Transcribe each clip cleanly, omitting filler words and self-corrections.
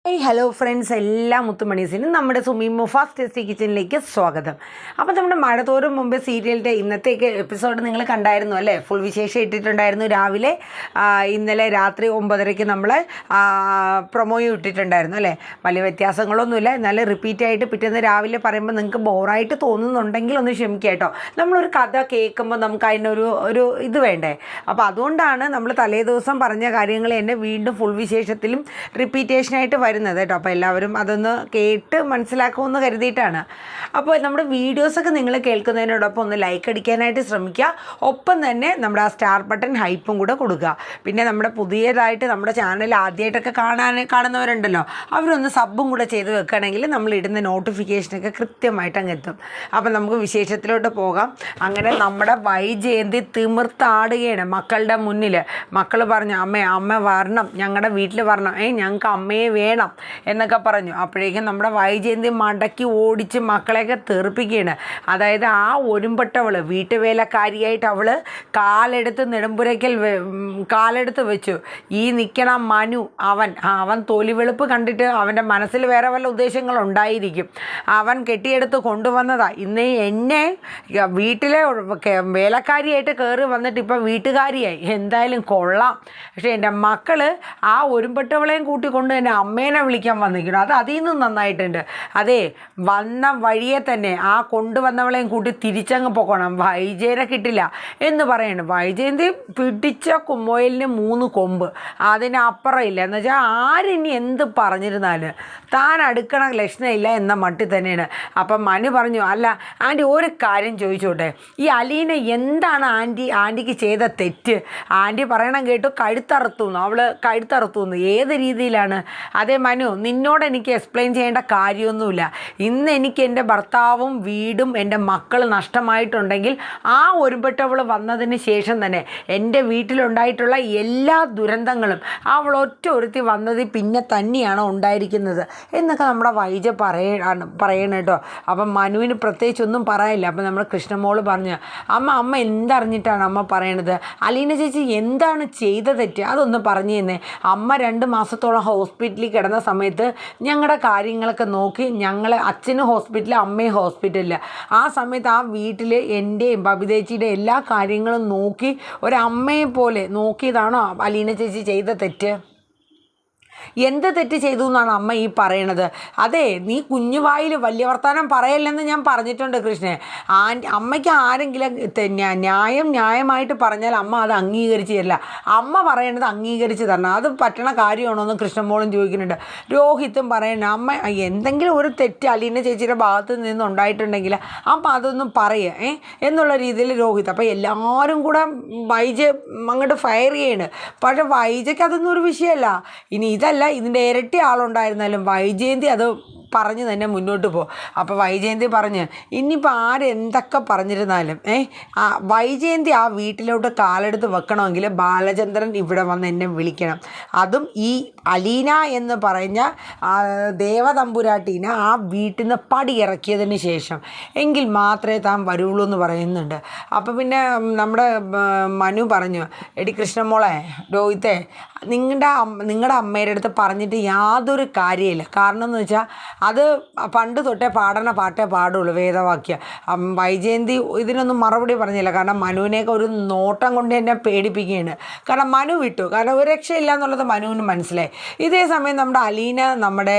Hello friends, എല്ലാ മുത്തുമണീസിനും നമ്മുടെ സുമീമോ fast tasty കിച്ചണിലേക്ക് സ്വാഗതം. അപ്പോൾ നമ്മുടെ മഴ തോറും മുമ്പ് സീരിയലിൻ്റെ ഇന്നത്തേക്ക് എപ്പിസോഡ് നിങ്ങൾ കണ്ടായിരുന്നു അല്ലേ? ഫുൾ വിശേഷം ഇട്ടിട്ടുണ്ടായിരുന്നു. രാവിലെ ഇന്നലെ രാത്രി 9:30 നമ്മൾ പ്രൊമോയും ഇട്ടിട്ടുണ്ടായിരുന്നു അല്ലേ? വലിയ വ്യത്യാസങ്ങളൊന്നുമില്ല. എന്നാലും റിപ്പീറ്റായിട്ട് പിറ്റേന്ന് രാവിലെ പറയുമ്പോൾ നിങ്ങൾക്ക് ബോറായിട്ട് തോന്നുന്നുണ്ടെങ്കിൽ ഒന്ന് ക്ഷമിക്കുക കേട്ടോ. നമ്മളൊരു കഥ കേൾക്കുമ്പോൾ നമുക്ക് അതിനൊരു ഇത് വേണ്ടേ? അപ്പോൾ അതുകൊണ്ടാണ് നമ്മൾ തലേ ദിവസം പറഞ്ഞ കാര്യങ്ങൾ തന്നെ വീണ്ടും ഫുൾ വിശേഷത്തിലും റിപ്പീറ്റേഷനായിട്ട് വരുന്നത് കേട്ടോ. അപ്പോൾ എല്ലാവരും അതൊന്ന് കേട്ട് മനസ്സിലാക്കുമെന്ന് കരുതിയിട്ടാണ്. അപ്പോൾ നമ്മുടെ വീഡിയോസൊക്കെ നിങ്ങൾ കേൾക്കുന്നതിനോടൊപ്പം ഒന്ന് ലൈക്ക് അടിക്കാനായിട്ട് ശ്രമിക്കുക. ഒപ്പം തന്നെ നമ്മുടെ ആ സ്റ്റാർ ബട്ടൺ ഹൈപ്പും കൂടെ കൊടുക്കുക. പിന്നെ നമ്മുടെ പുതിയതായിട്ട് നമ്മുടെ ചാനൽ ആദ്യമായിട്ടൊക്കെ കാണുന്നവരുണ്ടല്ലോ, അവരൊന്ന് സബ്ബും കൂടെ ചെയ്ത് വെക്കുകയാണെങ്കിൽ നമ്മൾ ഇടുന്ന നോട്ടിഫിക്കേഷനൊക്കെ കൃത്യമായിട്ട് അങ്ങ് എത്തും. അപ്പോൾ നമുക്ക് വിശേഷത്തിലോട്ട് പോകാം. അങ്ങനെ നമ്മുടെ വൈജയന്തി തിമിർത്താടുകയാണ് മക്കളുടെ മുന്നിൽ. മക്കൾ പറഞ്ഞു, അമ്മ വരണം, ഞങ്ങളുടെ വീട്ടിൽ വരണം, ഞങ്ങൾക്ക് അമ്മയെ വേണം എന്നൊക്കെ പറഞ്ഞു. അപ്പോഴേക്കും നമ്മുടെ വൈജയന്തി മടക്കി ഓടിച്ച് മക്കളെയൊക്കെ തെറിപ്പിക്കുകയാണ്. അതായത് ആ ഒരുമ്പെട്ടവൾ വീട്ടുവേലക്കാരിയായിട്ട് അവൾ കാലെടുത്ത് നെടുമ്പുരയ്ക്കൽ കാലെടുത്ത് വെച്ചു. ഈ നിൽക്കണ മനു അവൻ തൊലി വെളുപ്പ് കണ്ടിട്ട് അവൻ്റെ മനസ്സിൽ വേറെ വല്ല ഉദ്ദേശങ്ങളുണ്ടായിരിക്കും. അവൻ കെട്ടിയെടുത്ത് കൊണ്ടുവന്നതാ. ഇന്ന് എന്നെ വീട്ടിലെ വേലക്കാരിയായിട്ട് കയറി വന്നിട്ട് ഇപ്പം വീട്ടുകാരിയായി. എന്തായാലും കൊള്ളാം. പക്ഷേ എൻ്റെ മക്കൾ ആ ഒരുമ്പെട്ടവളെയും കൂട്ടിക്കൊണ്ട് തന്നെ അമ്മേനെ വിളിക്കാൻ വന്നിരിക്കണം. അത് അതിൽ നിന്നും നന്നായിട്ടുണ്ട്. അതെ, വന്ന വഴിയെ തന്നെ ആ കൊണ്ടുവന്നവളെയും കൂട്ടി തിരിച്ചങ്ങ് പോകണം. വൈജയനെ കിട്ടില്ല എന്ന് പറയുന്നു. വൈജയന്തി പിടിച്ച കുമ്മോയിലിന് 3 കൊമ്പ്, അതിനപ്പുറം ഇല്ല. എന്ന് വെച്ചാൽ ആരിനി എന്ത് പറഞ്ഞിരുന്നാലും താൻ അടുക്കണ ലക്ഷണമില്ല എന്ന മട്ടിൽ തന്നെയാണ്. അപ്പം മനു പറഞ്ഞു, അല്ല ആൻറ്റി ഒരു കാര്യം ചോദിച്ചോട്ടെ, ഈ അലീന എന്താണ് ആൻറ്റിക്ക് ചെയ്ത തെറ്റ്? ആൻറ്റി പറയണം കേട്ടു കഴുത്തറുത്തുന്നു, അവൾ കഴുത്തറുത്തുന്നു. ഏത് രീതിയിലാണ്? അതേ മനു, നിന്നോട് എനിക്ക് എക്സ്പ്ലെയിൻ ചെയ്യേണ്ട കാര്യമൊന്നുമില്ല. ഇന്ന് എനിക്ക് എൻ്റെ ഭർത്താവും വീടും എൻ്റെ മക്കൾ നഷ്ടമായിട്ടുണ്ടെങ്കിൽ ആ ഒരുപെട്ടവൾ വന്നതിന് ശേഷം തന്നെ എൻ്റെ വീട്ടിലുണ്ടായിട്ടുള്ള എല്ലാ ദുരന്തങ്ങളും അവൾ ഒരുത്തി വന്നത് പിന്നെ തന്നെയാണ് ഉണ്ടായിരിക്കുന്നത് എന്നൊക്കെ നമ്മുടെ വൈജ പറയണം കേട്ടോ. അപ്പം മനുവിന് പ്രത്യേകിച്ചൊന്നും പറയാനില്ല. അപ്പം നമ്മുടെ കൃഷ്ണമോള് പറഞ്ഞു, അമ്മ എന്തറിഞ്ഞിട്ടാണ് അമ്മ പറയണത്? അലീന ചേച്ചി എന്താണ് ചെയ്ത തെറ്റ്? അതൊന്ന് പറഞ്ഞു തന്നെ. അമ്മ 2 മാസത്തോളം ഹോസ്പിറ്റലിൽ കിടന്ന സമയത്ത് ഞങ്ങളുടെ കാര്യങ്ങളൊക്കെ നോക്കി, ഞങ്ങൾ അച്ഛനും ഹോസ്പിറ്റലിൽ അമ്മയും ഹോസ്പിറ്റലിൽ, ആ സമയത്ത് ആ വീട്ടിൽ എൻ്റെയും ബബിതേച്ചിയുടെ എല്ലാ കാര്യങ്ങളും നോക്കി ഒരമ്മയെ പോലെ നോക്കിയതാണോ അലീന ചേച്ചി ചെയ്ത തെറ്റ്? എന്ത് തെറ്റ് ചെയ്തു എന്നാണ് അമ്മ ഈ പറയണത്? അതെ, നീ കുഞ്ഞുവായിൽ വലിയ വർത്താനം പറയല്ലെന്ന് ഞാൻ പറഞ്ഞിട്ടുണ്ട് കൃഷ്ണേ. അമ്മയ്ക്ക് ആരെങ്കിലും ന്യായമായിട്ട് പറഞ്ഞാൽ അമ്മ അത് അംഗീകരിച്ച് തരില്ല. അമ്മ പറയണത് അംഗീകരിച്ച് തരണം. അത് പറ്റണ കാര്യമാണോ എന്ന് കൃഷ്ണമോളും ചോദിക്കുന്നുണ്ട്. രോഹിത്തും പറയുന്നുണ്ട്, അമ്മ എന്തെങ്കിലും ഒരു തെറ്റ് അലീന ചേച്ചിയുടെ ഭാഗത്ത് നിന്നുണ്ടായിട്ടുണ്ടെങ്കിൽ അമ്മ അതൊന്നും പറയുക എന്നുള്ള രീതിയിൽ രോഹിത്. അപ്പോൾ എല്ലാവരും കൂടെ വൈജ അങ്ങോട്ട് ഫയർ ചെയ്യാണ്. പക്ഷേ വൈജയ്ക്ക് അതൊന്നും ഒരു വിഷയമല്ല. ഇനി ഇതല്ല, ഇതിൻ്റെ ഇരട്ടി ആളുണ്ടായിരുന്നാലും വൈജയന്തി അത് പറഞ്ഞ് തന്നെ മുന്നോട്ട് പോകും. അപ്പോൾ വൈജയന്തി പറഞ്ഞ്, ഇനിയിപ്പോൾ ആരെന്തൊക്കെ പറഞ്ഞിരുന്നാലും വൈജയന്തി ആ വീട്ടിലോട്ട് കാലെടുത്ത് വെക്കണമെങ്കിൽ ബാലചന്ദ്രൻ ഇവിടെ വന്ന് എന്നെ വിളിക്കണം. അതും ഈ അലീന എന്ന് പറഞ്ഞ ദേവതമ്പുരാട്ടീനെ ആ വീട്ടിൽ നിന്ന് പടിയിറക്കിയതിന് ശേഷം എങ്കിൽ മാത്രമേ താൻ വരുള്ളൂ എന്ന് പറയുന്നുണ്ട്. അപ്പോൾ പിന്നെ നമ്മുടെ മനു പറഞ്ഞു, എടി കൃഷ്ണമോളെ, രോഹിത്തെ, നിങ്ങളുടെ അമ്മയുടെ അടുത്ത് പറഞ്ഞിട്ട് യാതൊരു കാര്യമില്ല. കാരണം എന്ന് വെച്ചാൽ അത് പണ്ട് തൊട്ടേ പാടണ പാട്ടേ പാടുള്ളൂ, വേദവാക്യം. വൈജയന്തി ഇതിനൊന്നും മറുപടി പറഞ്ഞില്ല. കാരണം മനുവിനെയൊക്കെ ഒരു നോട്ടം കൊണ്ട് എന്നെ പേടിപ്പിക്കുകയാണ്. കാരണം മനു വിട്ടു, കാരണം ഒരു രക്ഷയില്ല എന്നുള്ളത് മനുവിന് മനസ്സിലായി. ഇതേ സമയം നമ്മുടെ അലീന നമ്മുടെ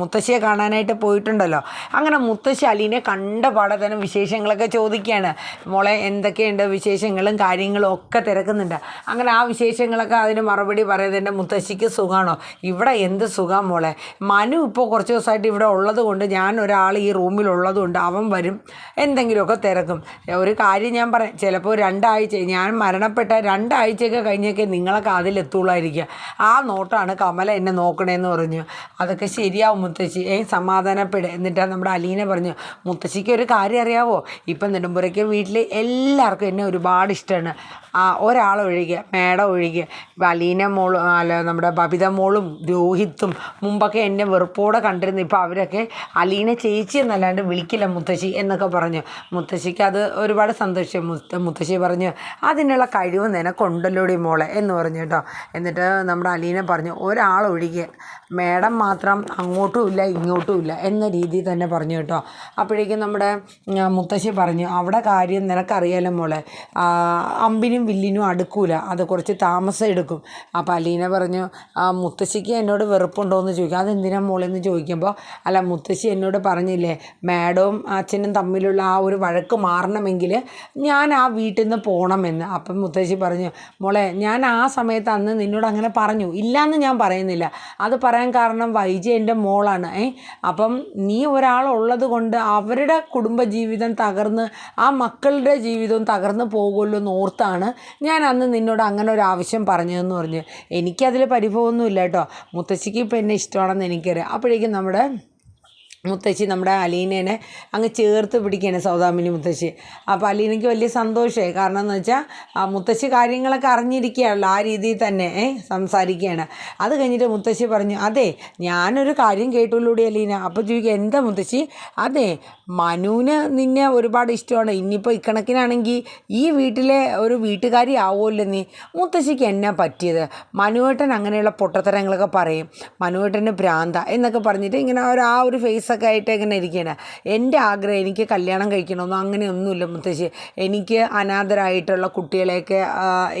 മുത്തശ്ശിയെ കാണാനായിട്ട് പോയിട്ടുണ്ടല്ലോ. അങ്ങനെ മുത്തശ്ശി അലീനെ കണ്ട പാടെ തന്നെ വിശേഷങ്ങളൊക്കെ ചോദിക്കുകയാണ്. മോളെ എന്തൊക്കെയുണ്ട് വിശേഷങ്ങളും കാര്യങ്ങളും ഒക്കെ തിരക്കുന്നുണ്ട്. അങ്ങനെ ആ വിശേഷങ്ങളൊക്കെ അതിന് മറുപടി പറയുന്നത്, എൻ്റെ മുത്തശ്ശിക്ക് സുഖമാണോ? ഇവിടെ എന്ത് സുഖം മോളെ, മനു ഇപ്പോൾ കുറച്ച് ദിവസമായിട്ട് ഇവിടെ ഉള്ളത് കൊണ്ട്, ഞാൻ ഒരാൾ ഈ റൂമിലുള്ളത് കൊണ്ട് അവൻ വരും, എന്തെങ്കിലുമൊക്കെ തിരക്കും. ഒരു കാര്യം ഞാൻ പറയാം, ചിലപ്പോൾ 2 ആഴ്ച, ഞാൻ മരണപ്പെട്ട 2 ആഴ്ചയൊക്കെ കഴിഞ്ഞൊക്കെ നിങ്ങളൊക്കെ അതിലെത്തുള്ളായിരിക്കുക. ആ നോട്ടാണ് കമല എന്നെ നോക്കണേന്ന് പറഞ്ഞു. അതൊക്കെ ശരിയാവും മുത്തശ്ശി, സമാധാനപ്പെടുക. എന്നിട്ട് നമ്മുടെ അലീന പറഞ്ഞു, മുത്തശ്ശിക്ക് ഒരു കാര്യം അറിയാവോ? ഇപ്പം നെടുമ്പുരയ്ക്ക് വീട്ടിൽ എല്ലാവർക്കും എന്നെ ഒരുപാട് ഇഷ്ടമാണ്. ഒരാളൊഴികെ, മേഡം ഒഴികെ. അലീന മോളും നമ്മുടെ ബബിത മോളും രോഹിത്തും മുമ്പൊക്കെ എന്നെ വെറുപ്പോടെ കണ്ടിരുന്നു. ഇപ്പോൾ അവരൊക്കെ അലീന ചേച്ചി എന്നല്ലാണ്ട് വിളിക്കില്ല മുത്തശ്ശി എന്നൊക്കെ പറഞ്ഞു. മുത്തശ്ശിക്ക് അത് ഒരുപാട് സന്തോഷം. മുത്തശ്ശി പറഞ്ഞു, അതിനുള്ള കഴിവ് നിനക്കുണ്ടല്ലോടി മോളെ എന്ന് പറഞ്ഞു കേട്ടോ. എന്നിട്ട് നമ്മുടെ അലീന പറഞ്ഞു, ഒരാളൊഴികെ മേഡം മാത്രം അങ്ങോട്ടും ഇല്ല ഇങ്ങോട്ടും ഇല്ല എന്ന രീതിയിൽ തന്നെ പറഞ്ഞു കേട്ടോ. അപ്പോഴേക്കും നമ്മുടെ മുത്തശ്ശി പറഞ്ഞു, അവിടെ കാര്യം നിനക്കറിയാലോ മോളെ, അമ്പിനും വില്ലിനും അടുക്കൂല, അത് കുറച്ച് താമസം എടുക്കും. അപ്പോൾ അലീന പറഞ്ഞു, മുത്തശ്ശിക്ക് എന്നോട് വെറുപ്പുണ്ടോ എന്ന് ചോദിക്കും. അതെന്തിനാ മോളെന്ന് ചോദിക്കുമ്പോൾ, അല്ല മുത്തശ്ശി എന്നോട് പറഞ്ഞില്ലേ മേഡവും അച്ഛനും തമ്മിലുള്ള ആ ഒരു വഴക്ക് മാറണമെങ്കിൽ ഞാൻ ആ വീട്ടിൽ നിന്ന് പോകണമെന്ന്. അപ്പം മുത്തശ്ശി പറഞ്ഞു, മോളെ ഞാൻ ആ സമയത്ത് അന്ന് നിന്നോട് അങ്ങനെ പറഞ്ഞു, ഇല്ലയെന്ന് ഞാൻ പറയുന്നില്ല. അത് പറയാൻ കാരണം വൈജി എൻ്റെ മോളാണ്. അപ്പം നീ ഒരാളുള്ളത് കൊണ്ട് അവരുടെ കുടുംബജീവിതം തകർന്ന് ആ മക്കളുടെ ജീവിതവും തകർന്ന് പോകുമല്ലോ എന്ന് ഓർത്താണ് ഞാൻ അന്ന് നിന്നോട് അങ്ങനെ ഒരു ആവശ്യം പറഞ്ഞതെന്ന് പറഞ്ഞു. എനിക്കതിൽ പരിഭവമൊന്നുമില്ല കേട്ടോ, മുത്തശ്ശിക്ക് ഇപ്പം എന്നെ ഇഷ്ടമാണെന്ന് എനിക്കറിയാം. അപ്പോഴേക്കും നമ്മുടെ മുത്തശ്ശി നമ്മുടെ അലീനേനെ അങ്ങ് ചേർത്ത് പിടിക്കുകയാണ്, സൗദാമിനി മുത്തശ്ശി. അപ്പോൾ അലീനയ്ക്ക് വലിയ സന്തോഷമായി. കാരണം എന്ന് വെച്ചാൽ മുത്തശ്ശി കാര്യങ്ങളൊക്കെ അറിഞ്ഞിരിക്കുകയാണല്ലോ, ആ രീതിയിൽ തന്നെ സംസാരിക്കുകയാണ്. അത് കഴിഞ്ഞിട്ട് മുത്തശ്ശി പറഞ്ഞു, അതെ ഞാനൊരു കാര്യം കേട്ടുള്ളൂടി അലീന. അപ്പോൾ ചോദിക്കുക, എന്താ മുത്തശ്ശി? അതെ മനുവിന് നിന്നെ ഒരുപാട് ഇഷ്ടമാണ്, ഇനിയിപ്പോൾ ഇക്കണക്കിനാണെങ്കിൽ ഈ വീട്ടിലെ ഒരു വീട്ടുകാരി ആവുമല്ലോ നീ. മുത്തശ്ശിക്ക് എന്നാ പറ്റിയത്? മനുവേട്ടൻ അങ്ങനെയുള്ള പൊട്ടത്തരങ്ങളൊക്കെ പറയും, മനുവേട്ടന് ഭ്രാന്ത എന്നൊക്കെ പറഞ്ഞിട്ട് ഇങ്ങനെ ആ ഒരു ഫേസൊക്കെ ആയിട്ട് ഇങ്ങനെ ഇരിക്കുകയാണ്. എൻ്റെ ആഗ്രഹം എനിക്ക് കല്യാണം കഴിക്കണമെന്നോ അങ്ങനെയൊന്നുമില്ല മുത്തശ്ശി. എനിക്ക് അനാഥരായിട്ടുള്ള കുട്ടികളെയൊക്കെ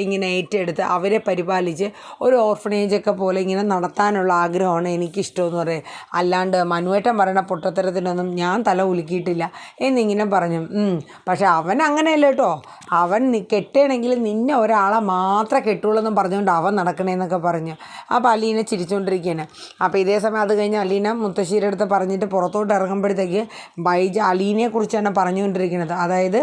ഇങ്ങനെ ഏറ്റെടുത്ത് അവരെ പരിപാലിച്ച് ഒരു ഓർഫനേജൊക്കെ പോലെ ഇങ്ങനെ നടത്താനുള്ള ആഗ്രഹമാണ് എനിക്കിഷ്ടമെന്ന് പറയും. അല്ലാണ്ട് മനുവേട്ടൻ പറയുന്ന പൊട്ടത്തരത്തിനൊന്നും ഞാൻ തല ഉലുക്കിയിട്ടില്ല എന്നിങ്ങനെ പറഞ്ഞു. പക്ഷെ അവൻ അങ്ങനെയല്ല കേട്ടോ, അവൻ കെട്ടണമെങ്കിൽ നിന്നെ ഒരാളെ മാത്രമേ കെട്ടുള്ളൂ എന്നും പറഞ്ഞുകൊണ്ട് അവൻ നടക്കണേന്നൊക്കെ പറഞ്ഞു. അപ്പോൾ അലീന ചിരിച്ചുകൊണ്ടിരിക്കുകയാണ്. അപ്പോൾ ഇതേ സമയം അത് കഴിഞ്ഞ് അലീന മുത്തശ്ശിയുടെ അടുത്ത് പറഞ്ഞിട്ട് പുറത്തോട്ട് ഇറങ്ങുമ്പോഴത്തേക്ക് വൈജ അലീനയെക്കുറിച്ചാണ് പറഞ്ഞുകൊണ്ടിരിക്കുന്നത്. അതായത്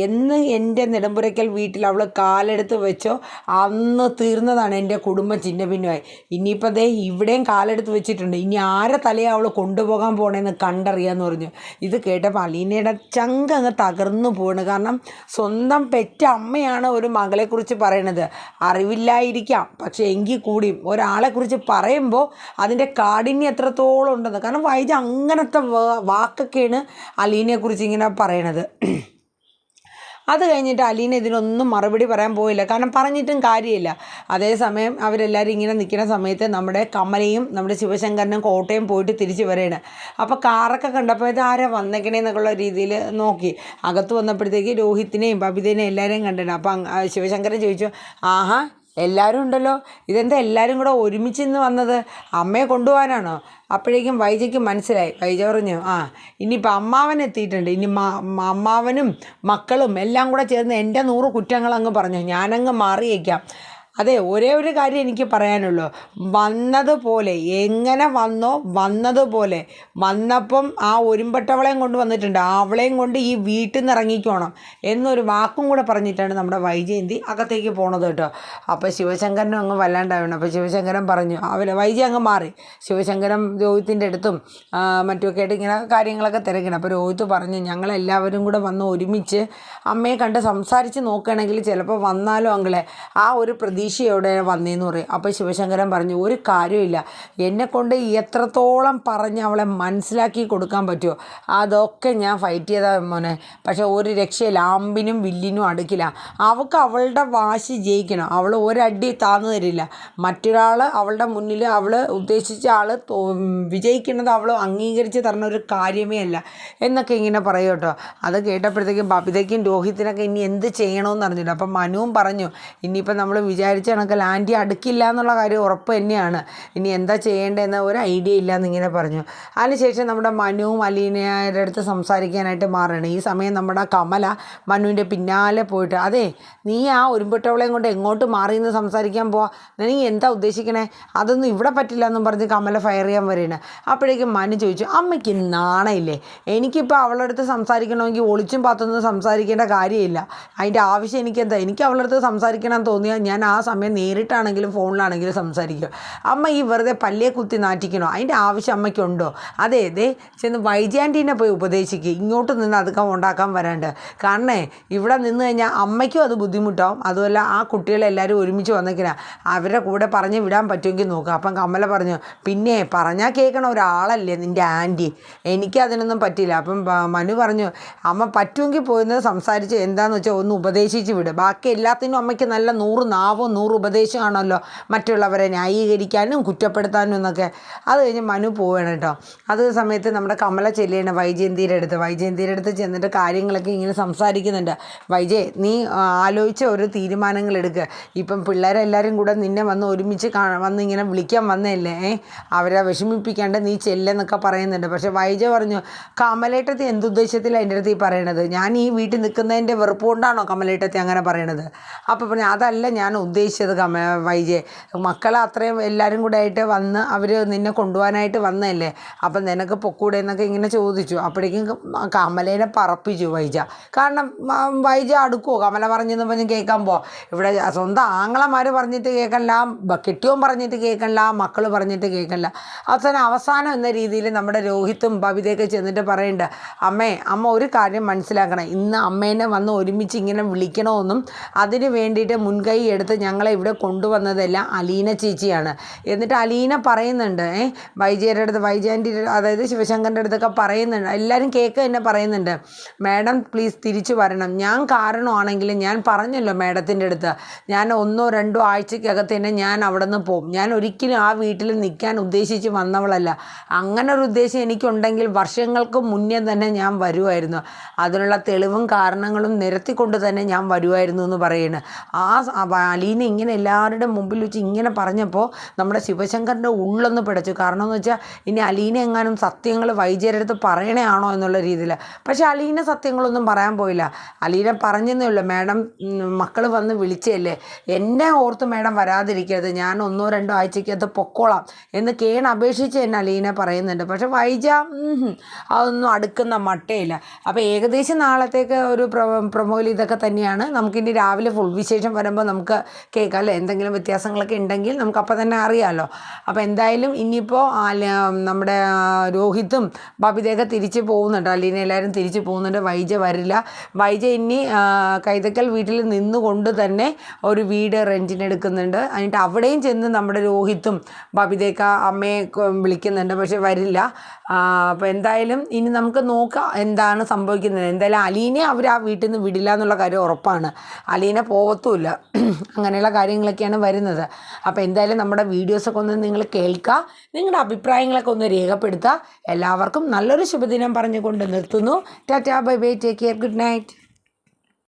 എന്ന് എൻ്റെ നെടുമ്പുരയ്ക്കൽ വീട്ടിൽ അവൾ കാലെടുത്ത് വെച്ചോ അന്ന് തീർന്നതാണ് എൻ്റെ കുടുംബം ചിന്ന ഭിന്നമായി. ഇനിയിപ്പോൾ ദേ ഇവിടെയും കാലെടുത്ത് വെച്ചിട്ടുണ്ട്, ഇനി ആരെ തലയെ അവൾ കൊണ്ടുപോകാൻ പോകണമെന്ന് കണ്ടറിയാമെന്ന് പറഞ്ഞു. ഇത് കേട്ടപ്പോൾ അലീനയുടെ ചങ്ക് അങ്ങ് തകർന്നു പോവാണ്. കാരണം സ്വന്തം പെറ്റ അമ്മയാണ് ഒരു മകളെക്കുറിച്ച് പറയണത്. അറിവില്ലായിരിക്കാം, പക്ഷേ എങ്കിൽ കൂടിയും ഒരാളെക്കുറിച്ച് പറയുമ്പോൾ അതിൻ്റെ കാഠിന്യം എത്രത്തോളം ഉണ്ടെന്ന്. കാരണം വൈജ അങ്ങനത്തെ വാക്കൊക്കെയാണ് അലീനയെക്കുറിച്ച് ഇങ്ങനെ പറയണത്. അത് കഴിഞ്ഞിട്ട് അലീന ഇതിനൊന്നും മറുപടി പറയാൻ പോയില്ല, കാരണം പറഞ്ഞിട്ടും കാര്യമില്ല. അതേസമയം അവരെല്ലാവരും ഇങ്ങനെ നിൽക്കുന്ന സമയത്ത് നമ്മുടെ കമലയും നമ്മുടെ ശിവശങ്കരനും കോട്ടയം പോയിട്ട് തിരിച്ച് വരികയാണ്. അപ്പോൾ കാറൊക്കെ കണ്ടപ്പോൾ ഇത് ആരാ വന്നേക്കണേന്നൊക്കെയുള്ള രീതിയിൽ നോക്കി. അകത്ത് വന്നപ്പോഴത്തേക്ക് രോഹിത്തിനെയും ബബിതേനെയും എല്ലാവരെയും കണ്ടിട്ടുണ്ട്. അപ്പം ശിവശങ്കരൻ ചോദിച്ചു, ആഹാ എല്ലാവരും ഉണ്ടല്ലോ, ഇതെന്താ എല്ലാവരും കൂടെ ഒരുമിച്ച് ഇന്ന് വന്നത്, അമ്മയെ കൊണ്ടുപോകാനാണോ? അപ്പോഴേക്കും വൈജയ്ക്ക് മനസ്സിലായി. വൈജ പറഞ്ഞു, ഇനിയിപ്പോൾ അമ്മാവൻ എത്തിയിട്ടുണ്ട്, ഇനി അമ്മാവനും മക്കളും എല്ലാം കൂടെ ചേർന്ന് എൻ്റെ 100 കുറ്റങ്ങൾ അങ്ങ് പറഞ്ഞു, ഞാനങ്ങ് മാറിയേക്കാം. അതെ ഒരേ ഒരു കാര്യം എനിക്ക് പറയാനുള്ളൂ, വന്നതുപോലെ എങ്ങനെ വന്നോ വന്നതുപോലെ വന്നപ്പം ആ ഒരുമ്പെട്ടവളെയും കൊണ്ട് വന്നിട്ടുണ്ട്, അവളെയും കൊണ്ട് ഈ വീട്ടിൽ നിന്ന് ഇറങ്ങിക്കോണം എന്നൊരു വാക്കും കൂടെ പറഞ്ഞിട്ടാണ് നമ്മുടെ വൈജയന്തി അകത്തേക്ക് പോണത് കേട്ടോ. അപ്പോൾ ശിവശങ്കരനും അങ്ങ് വല്ലാണ്ടാവണം. അപ്പോൾ ശിവശങ്കരൻ പറഞ്ഞു, വൈജി അങ്ങ് മാറി. ശിവശങ്കരൻ രോഹിത്തിൻ്റെ അടുത്തും മറ്റുമൊക്കെ ആയിട്ട് ഇങ്ങനെ കാര്യങ്ങളൊക്കെ തിരക്കണം. അപ്പോൾ രോഹിത്ത് പറഞ്ഞു, ഞങ്ങളെല്ലാവരും കൂടെ വന്ന് ഒരുമിച്ച് അമ്മയെ കണ്ട് സംസാരിച്ച് നോക്കുകയാണെങ്കിൽ ചിലപ്പോൾ വന്നാലോ അങ്ങളെ ആ ഒരു പ്രതീക്ഷയോടെ വന്നേന്ന് പറയും. അപ്പോൾ ശിവശങ്കരൻ പറഞ്ഞു, ഒരു കാര്യമില്ല, എന്നെക്കൊണ്ട് എത്രത്തോളം പറഞ്ഞ് അവളെ മനസ്സിലാക്കി കൊടുക്കാൻ പറ്റുമോ അതൊക്കെ ഞാൻ ഫൈറ്റ് ചെയ്താൽ മോനെ, പക്ഷേ ഒരു രക്ഷയില്ല, അമ്പിനും വില്ലിനും അടുക്കില്ല. അവൾക്ക് അവളുടെ വാശി ജയിക്കണം, അവൾ ഒരടി താന്നു തരില്ല. മറ്റൊരാൾ അവളുടെ മുന്നിൽ അവൾ ഉദ്ദേശിച്ച ആൾ വിജയിക്കുന്നത് അവൾ അംഗീകരിച്ച് തരണ ഒരു കാര്യമേ അല്ല എന്നൊക്കെ ഇങ്ങനെ പറയും കേട്ടോ. അത് കേട്ടപ്പോഴത്തേക്കും ബബിതയ്ക്കും രോഹിത്തിനൊക്കെ ഇനി എന്ത് ചെയ്യണമെന്ന് അറിഞ്ഞില്ല. അപ്പം മനുവും പറഞ്ഞു, ഇനിയിപ്പോൾ നമ്മൾ വിചാരിച്ച കണക്കിൽ ആൻറ്റി അടുക്കില്ല എന്നുള്ള കാര്യം ഉറപ്പ് തന്നെയാണ്, ഇനി എന്താ ചെയ്യേണ്ടതെന്ന് ഒരു ഐഡിയ ഇല്ല എന്നിങ്ങനെ പറഞ്ഞു. അതിനുശേഷം നമ്മുടെ മനുവും അലീനയുടെ അടുത്ത് സംസാരിക്കാനായിട്ട് മാറുകയാണ്. ഈ സമയം നമ്മുടെ കമല മനുവിൻ്റെ പിന്നാലെ പോയിട്ട്, അതെ നീ ആ ഒരുമ്പെട്ടവളെയും കൊണ്ട് എങ്ങോട്ട് മാറിയെന്ന് സംസാരിക്കാൻ പോവാ, നീ എന്താ ഉദ്ദേശിക്കണേ, അതൊന്നും ഇവിടെ പറ്റില്ല എന്നും പറഞ്ഞ് കമല ഫയർ ചെയ്യാൻ വരികയാണ്. അപ്പോഴേക്കും മനു ചോദിച്ചു, അമ്മയ്ക്ക് നാണയില്ലേ, എനിക്കിപ്പോൾ അവളുടെ അടുത്ത് സംസാരിക്കണമെങ്കിൽ ഒളിച്ചും പാത്തൊന്നും സംസാരിക്കേണ്ട കാര്യമില്ല, അതിൻ്റെ ആവശ്യം എനിക്കെന്താ, എനിക്ക് അവളുടെ അടുത്ത് സംസാരിക്കണം തോന്നിയാൽ ഞാൻ ആ സമയം നേരിട്ടാണെങ്കിലും ഫോണിലാണെങ്കിലും സംസാരിക്കും. അമ്മ ഈ വെറുതെ പല്ലിയെ കുത്തി നാറ്റിക്കണോ, അതിൻ്റെ ആവശ്യം അമ്മയ്ക്കുണ്ടോ? അതെ ചെന്ന് വൈജാൻറ്റീനെ പോയി ഉപദേശിക്കുക, ഇങ്ങോട്ട് നിന്ന് അതൊക്കെ ഉണ്ടാക്കാൻ വരാണ്ട്. കാരണം ഇവിടെ നിന്ന് കഴിഞ്ഞാൽ അമ്മയ്ക്കും അത് ബുദ്ധിമുട്ടാവും, അതുമല്ല ആ കുട്ടികളെല്ലാവരും ഒരുമിച്ച് വന്നേക്കില്ല, അവരുടെ കൂടെ പറഞ്ഞ് വിടാൻ പറ്റുമെങ്കിൽ നോക്കുക. അപ്പം കമല പറഞ്ഞു, പിന്നെ പറഞ്ഞാൽ കേൾക്കണ ഒരാളല്ലേ നിൻ്റെ ആൻറ്റി, എനിക്കതിനൊന്നും പറ്റില്ല. അപ്പം മനു പറഞ്ഞു, അമ്മ പറ്റുമെങ്കിൽ പോയിരുന്നത് സംസാരിച്ച് എന്താണെന്ന് വെച്ചാൽ ഒന്ന് ഉപദേശിച്ച് വിടുക, ബാക്കി എല്ലാത്തിനും അമ്മയ്ക്ക് നല്ല 100 നാവും 100 ഉപദേശമാണല്ലോ മറ്റുള്ളവരെ ന്യായീകരിക്കാനും കുറ്റപ്പെടുത്താനും എന്നൊക്കെ. അത് കഴിഞ്ഞ് മനു പോവുകയാണ് കേട്ടോ. അത് സമയത്ത് നമ്മുടെ കമല ചെല്ലുകയാണ് വൈജയന്തിയുടെ അടുത്ത് ചെന്നിട്ട് കാര്യങ്ങളൊക്കെ ഇങ്ങനെ സംസാരിക്കുന്നുണ്ട്. വൈജയ്, നീ ആലോചിച്ച ഒരു തീരുമാനങ്ങൾ എടുക്കുക. ഇപ്പം പിള്ളേരെല്ലാവരും കൂടെ നിന്നെ വന്ന് ഒരുമിച്ച് വന്ന് ഇങ്ങനെ വിളിക്കാൻ വന്നതല്ലേ, അവരെ വിഷമിപ്പിക്കാണ്ട് നീ ചെല്ലെന്നൊക്കെ പറയുന്നുണ്ട്. പക്ഷേ വൈജയ് പറഞ്ഞു, കമലേട്ടത്തി എന്തുദ്ദേശത്തിലാണ് എൻ്റെ അടുത്ത് ഈ പറയണത്? ഞാൻ ഈ വീട്ടിൽ നിൽക്കുന്നതിൻ്റെ വെറുപ്പ് കൊണ്ടാണോ കമലേട്ടത്തി അങ്ങനെ പറയണത്? അപ്പോൾ പറഞ്ഞു, അതല്ല ഞാൻ ഉദ്ദേശിച്ചത് വൈജയ്, മക്കളെ അത്രയും എല്ലാവരും കൂടെ ആയിട്ട് വന്ന് അവർ നിന്നെ കൊണ്ടുപോകാനായിട്ട് വന്നതല്ലേ, അപ്പം നിനക്ക് പൊക്കൂടെ എന്നൊക്കെ ഇങ്ങനെ ചോദിച്ചു. അപ്പോഴേക്കും കമലേനെ പറപ്പിച്ചു വൈജ. കാരണം വൈജ അടുക്കുമോ കമല പറഞ്ഞെന്ന് പറഞ്ഞ് കേൾക്കാൻ ഇവിടെ സ്വന്തം ആങ്ങളമാർ പറഞ്ഞിട്ട് കേൾക്കല്ല, കെട്ടിയോൻ പറഞ്ഞിട്ട് കേൾക്കല്ല, മക്കൾ പറഞ്ഞിട്ട് കേൾക്കല്ല. അവസാനം എന്ന രീതിയിൽ നമ്മുടെ രോഹിത്തും ബബിതയൊക്കെ ചെന്നിട്ട് പറയുന്നുണ്ട്, അമ്മ ഒരു കാര്യം മനസ്സിലാക്കണം, ഇന്ന് അമ്മേനെ വന്ന് ഒരുമിച്ച് ഇങ്ങനെ വിളിക്കണമെന്നും അതിന് വേണ്ടിയിട്ട് മുൻകൈ എടുത്ത് ഞങ്ങളെ ഇവിടെ കൊണ്ടുവന്നതെല്ലാം അലീന ചേച്ചിയാണ്. എന്നിട്ട് അലീന പറയുന്നുണ്ട്, വൈജയൻ്റെ അതായത് ശിവശങ്കറിൻ്റെ അടുത്തൊക്കെ പറയുന്നുണ്ട്, എല്ലാവരും കേക്ക് തന്നെ പറയുന്നുണ്ട്, മാഡം പ്ലീസ് തിരിച്ചു വരണം. ഞാൻ കാരണമാണെങ്കിൽ ഞാൻ പറഞ്ഞല്ലോ മാഡത്തിൻ്റെ അടുത്ത്, ഞാൻ 1-2 ആഴ്ചക്കകത്ത് തന്നെ ഞാൻ അവിടെ നിന്ന് പോകും. ഞാൻ ഒരിക്കലും ആ വീട്ടിൽ നിൽക്കാൻ ഉദ്ദേശിച്ച് വന്നവളല്ല. അങ്ങനെ ഒരു ഉദ്ദേശം എനിക്കുണ്ടെങ്കിൽ വർഷങ്ങൾക്ക് മുന്നേ തന്നെ ഞാൻ വരുമായിരുന്നു. അതിനുള്ള തെളിവും കാരണങ്ങളും നിരത്തിക്കൊണ്ട് തന്നെ ഞാൻ വരുമായിരുന്നു എന്ന് പറയുന്നത്. അലീന ഇങ്ങനെ എല്ലാവരുടെ മുമ്പിൽ വെച്ച് ഇങ്ങനെ പറഞ്ഞപ്പോൾ നമ്മുടെ ശിവശങ്കറിൻ്റെ ഉള്ളൊന്ന് പിടച്ചു. കാരണം എന്ന് വെച്ചാൽ ഇനി അലീന എങ്ങാനും സത്യങ്ങൾ വൈജയുടെ അടുത്ത് പറയണേ ആണോ എന്നുള്ള രീതിയിൽ. പക്ഷേ അലീന സത്യങ്ങളൊന്നും പറയാൻ പോയില്ല. അലീന പറഞ്ഞതേ ഉള്ളൂ, മാഡം മക്കൾ വന്ന് വിളിച്ചല്ലേ, എന്നെ ഓർത്ത് മാഡം വരാതിരിക്കരുത്, ഞാൻ 1-2 ആഴ്ചക്കകത്ത് പൊക്കോളാം എന്ന് അപേക്ഷിച്ച് തന്നെ അലീന പറയുന്നുണ്ട്. പക്ഷെ വൈജ അതൊന്നും അടുക്കുന്ന മട്ടയില്ല. അപ്പോൾ ഏകദേശം നാളത്തേക്ക് ഒരു പ്രൊമോയിൽ ഇതൊക്കെ തന്നെയാണ്. നമുക്കിനി രാവിലെ ഫുൾ വിശേഷം വരുമ്പോൾ നമുക്ക് കേൾക്കാം അല്ലേ, എന്തെങ്കിലും വ്യത്യാസങ്ങളൊക്കെ ഉണ്ടെങ്കിൽ നമുക്കപ്പോൾ തന്നെ അറിയാമല്ലോ. അപ്പോൾ എന്തായാലും ഇനിയിപ്പോൾ നമ്മുടെ രോഹിത്തും ബബിതയൊക്കെ തിരിച്ച് പോകുന്നുണ്ട്, അലീന എല്ലാവരും തിരിച്ച് പോകുന്നുണ്ട്. വൈജ വരില്ല. വൈജ ഇനി കൈതക്കൽ വീട്ടിൽ നിന്നുകൊണ്ട് തന്നെ ഒരു വീട് റെൻറ്റിനെടുക്കുന്നുണ്ട്. എന്നിട്ട് അവിടെയും ചെന്ന് നമ്മുടെ രോഹിത്തും ബബിതയൊക്കെ അമ്മയെ വിളിക്കുന്നുണ്ട്, പക്ഷെ വരില്ല. അപ്പോൾ എന്തായാലും ഇനി നമുക്ക് നോക്കാം എന്താണ് സംഭവിക്കുന്നത്. എന്തായാലും അലീനെ അവർ ആ വീട്ടിൽ നിന്ന് വിടില്ല എന്നുള്ള കാര്യം ഉറപ്പാണ്. അലീന പോവത്തുമില്ല. അങ്ങനെയുള്ള കാര്യങ്ങളൊക്കെയാണ് വരുന്നത്. അപ്പോൾ എന്തായാലും നമ്മുടെ വീഡിയോസൊക്കെ ഒന്ന് നിങ്ങൾ കേൾക്കുക, നിങ്ങളുടെ അഭിപ്രായങ്ങളൊക്കെ ഒന്ന് രേഖപ്പെടുത്തുക. എല്ലാവർക്കും നല്ലൊരു ശുഭദിനം പറഞ്ഞുകൊണ്ട് നിർത്തുന്നു. Tata, bye bye, take care, good night.